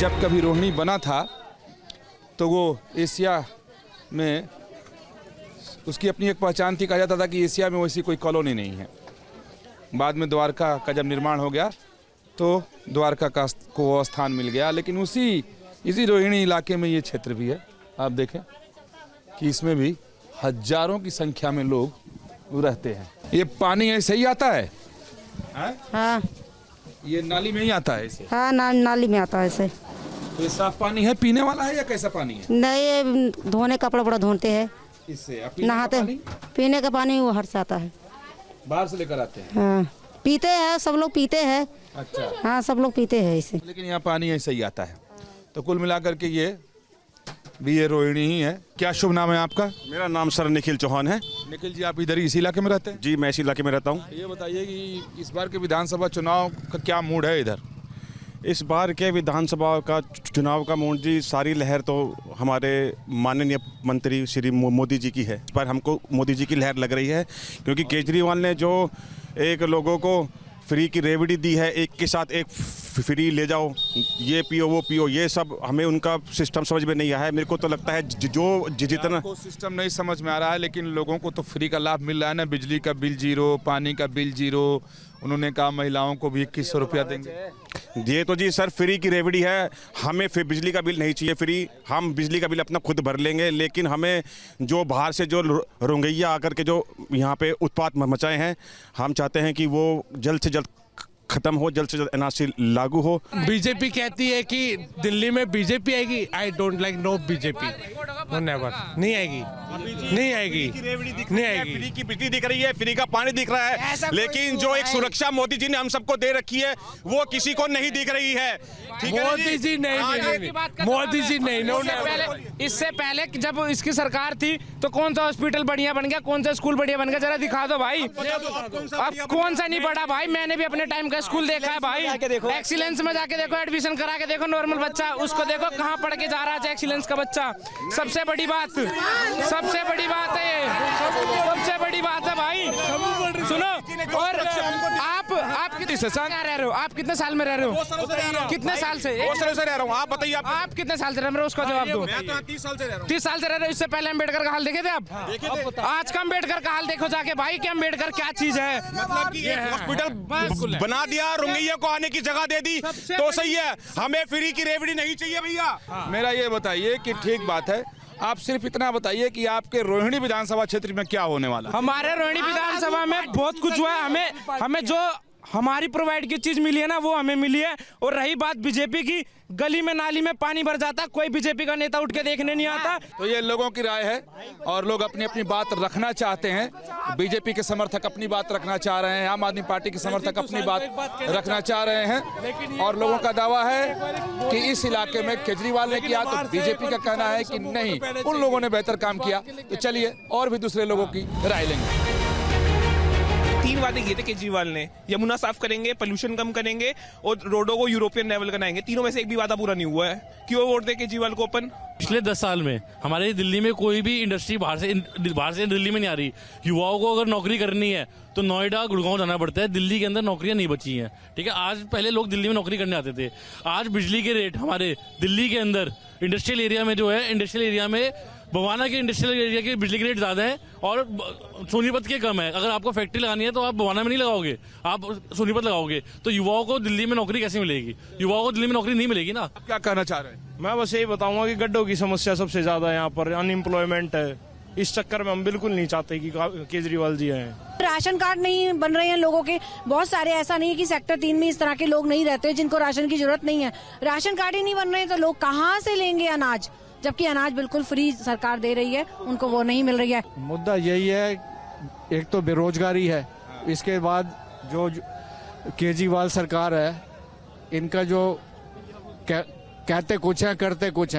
जब कभी रोहिणी बना था तो वो एशिया में उसकी अपनी एक पहचान थी। कहा जाता था कि एशिया में वैसी कोई कॉलोनी नहीं है। बाद में द्वारका का जब निर्माण हो गया तो द्वारका को वो स्थान मिल गया, लेकिन इसी रोहिणी इलाके में ये क्षेत्र भी है। आप देखें कि इसमें भी हजारों की संख्या में लोग रहते हैं। ये पानी ऐसे ही आता है? हाँ, ये नाली में ही आता है ऐसे? हाँ, नाली में आता है ऐसे। तो ये साफ पानी है, पीने वाला है या कैसा पानी है? नहीं, ये धोने कपड़ा बड़ा धोते हैं, इससे नहाते। पीने का पानी वो हर से आता है, बाहर से लेकर आते हैं। हाँ, पीते हैं, सब लोग पीते हैं। अच्छा। हाँ, सब लोग पीते हैं इसे। लेकिन यहाँ पानी ऐसे ही आता है। तो कुल मिलाकर के ये रोहिणी ही है। क्या शुभ नाम है आपका? मेरा नाम सर निखिल चौहान है। निखिल जी, आप इधर ही इसी इलाके में रहते हैं? जी, मैं इसी इलाके में रहता हूँ। ये बताइए कि इस बार के विधानसभा चुनाव का क्या मूड है इधर? इस बार के विधानसभा का चुनाव का मूड जी, सारी लहर तो हमारे माननीय मंत्री श्री मोदी जी की है। इस बार हमको मोदी जी की लहर लग रही है, क्योंकि केजरीवाल ने जो एक लोगों को फ्री की रेवड़ी दी है, एक के साथ एक फ्री ले जाओ, ये पियो वो पियो, ये सब हमें उनका सिस्टम समझ में नहीं आया है। मेरे को तो लगता है जितना सिस्टम नहीं समझ में आ रहा है, लेकिन लोगों को तो फ्री का लाभ मिल रहा है ना। बिजली का बिल जीरो, पानी का बिल जीरो। उन्होंने कहा महिलाओं को भी 2100 रुपया देंगे। ये तो जी सर फ्री की रेवड़ी है। हमें फिर बिजली का बिल नहीं चाहिए फ्री, हम बिजली का बिल अपना खुद भर लेंगे। लेकिन हमें जो बाहर से जो रोंगैया आकर के जो यहाँ पे उत्पात मचाए हैं, हम चाहते हैं कि वो जल्द से जल्द खत्म हो, जल्द से जल्द एनआरसी लागू हो। बीजेपी कहती है कि दिल्ली में बीजेपी आएगी। I don't like no BJP, no never. नहीं आएगी, नहीं आएगी, नहीं आएगी। फ्री की बिजली दिख रही है, फ्री का पानी दिख रहा है, लेकिन जो एक सुरक्षा मोदी जी ने हम सबको दे रखी है वो किसी को नहीं दिख रही है। मोदी जी नहीं, मोदी जी नहीं। इससे पहले जब इसकी सरकार थी तो कौन सा हॉस्पिटल बढ़िया बन गया, कौन सा स्कूल बढ़िया बन गया, जरा दिखा दो भाई। अब कौन सा नहीं पढ़ा भाई, मैंने भी अपने टाइम का स्कूल देखा है भाई। एक्सीलेंस में जाके देखो, एडमिशन करा के देखो, नॉर्मल बच्चा उसको देखो कहाँ पढ़ के जा रहा है एक्सीलेंस का बच्चा। सबसे बड़ी बात है ये, सबसे बड़ी बात है भाई। सुनो, और आप कितने रह रहे हो? आप कितने साल में रह रहे हो? कितने साल से? 2 साल से रह रहा हूँ। आप बताइए, आप कितने साल से रह रहे हो? उसका जवाब दो। मैं तो 30 साल से रह रहा हूँ। 30 साल से रह रहे हो। इससे पहले अम्बेडकर का हाल देखे थे आप? आज का अम्बेडकर का हाल देखो जाके भाई कि अम्बेडकर क्या चीज है। मतलब कि एक हॉस्पिटल बना दिया, रोंगैया को आने की जगह दे दी तो सही है। हमें फ्री की रेवड़ी नहीं चाहिए भैया। मेरा ये बताइए कि ठीक बात है, आप सिर्फ इतना बताइए कि आपके रोहिणी विधानसभा क्षेत्र में क्या होने वाला? हमारे रोहिणी विधानसभा में बहुत कुछ हुआ है। हमें जो हमारी प्रोवाइड की चीज मिली है ना वो हमें मिली है। और रही बात बीजेपी की, गली में नाली में पानी भर जाता, कोई बीजेपी का नेता उठ के देखने नहीं आता। तो ये लोगों की राय है और लोग अपनी अपनी बात रखना चाहते हैं। बीजेपी के समर्थक अपनी बात रखना चाह रहे हैं, आम आदमी पार्टी के समर्थक अपनी बात रखना चाह रहे हैं। और लोगों का दावा है कि इस इलाके में केजरीवाल ने किया तो बीजेपी का कहना है कि नहीं, उन लोगों ने बेहतर काम किया। तो चलिए और भी दूसरे लोगों की राय लेंगे। 3 वादे किए थे केजरीवाल ने। यमुना साफ करेंगे, पोल्यूशन कम करेंगे और रोडों को यूरोपियन लेवल बनाएंगे। तीनों में से एक भी वादा पूरा नहीं हुआ है। क्यों वोट दे केजरीवाल को अपन? पिछले 10 साल में हमारे दिल्ली में कोई भी इंडस्ट्री बाहर से दिल्ली में नहीं आ रही। युवाओं को अगर नौकरी करनी है तो नोएडा गुड़गांव जाना पड़ता है। दिल्ली के अंदर नौकरियां नहीं बची हैं। ठीक है, आज पहले लोग दिल्ली में नौकरी करने आते थे। आज बिजली के रेट हमारे दिल्ली के अंदर इंडस्ट्रियल एरिया में जो है, इंडस्ट्रियल एरिया में बवाना के इंडस्ट्रियल एरिया के बिजली के रेट ज़्यादा है और सोनीपत के कम है। अगर आपको फैक्ट्री लगानी है तो आप बवाना में नहीं लगाओगे, आप सोनीपत लगाओगे। तो युवाओं को दिल्ली में नौकरी कैसे मिलेगी? युवाओं को दिल्ली में नौकरी नहीं मिलेगी ना। क्या कहना चाह रहे हैं? मैं बस यही बताऊंगा कि गड्ढों की समस्या सबसे ज्यादा है यहाँ पर, अनएम्प्लॉयमेंट है। इस चक्कर में हम बिल्कुल नहीं चाहते कि केजरीवाल जी आए। राशन कार्ड नहीं बन रहे हैं लोगों के बहुत सारे। ऐसा नहीं है कि सेक्टर 3 में इस तरह के लोग नहीं रहते जिनको राशन की जरूरत नहीं है। राशन कार्ड ही नहीं बन रहे तो लोग कहाँ से लेंगे अनाज, जबकि अनाज बिल्कुल फ्री सरकार दे रही है, उनको वो नहीं मिल रही है। मुद्दा यही है, एक तो बेरोजगारी है, इसके बाद जो केजरीवाल सरकार है, इनका जो कहते कुछ है करते कुछ हैं।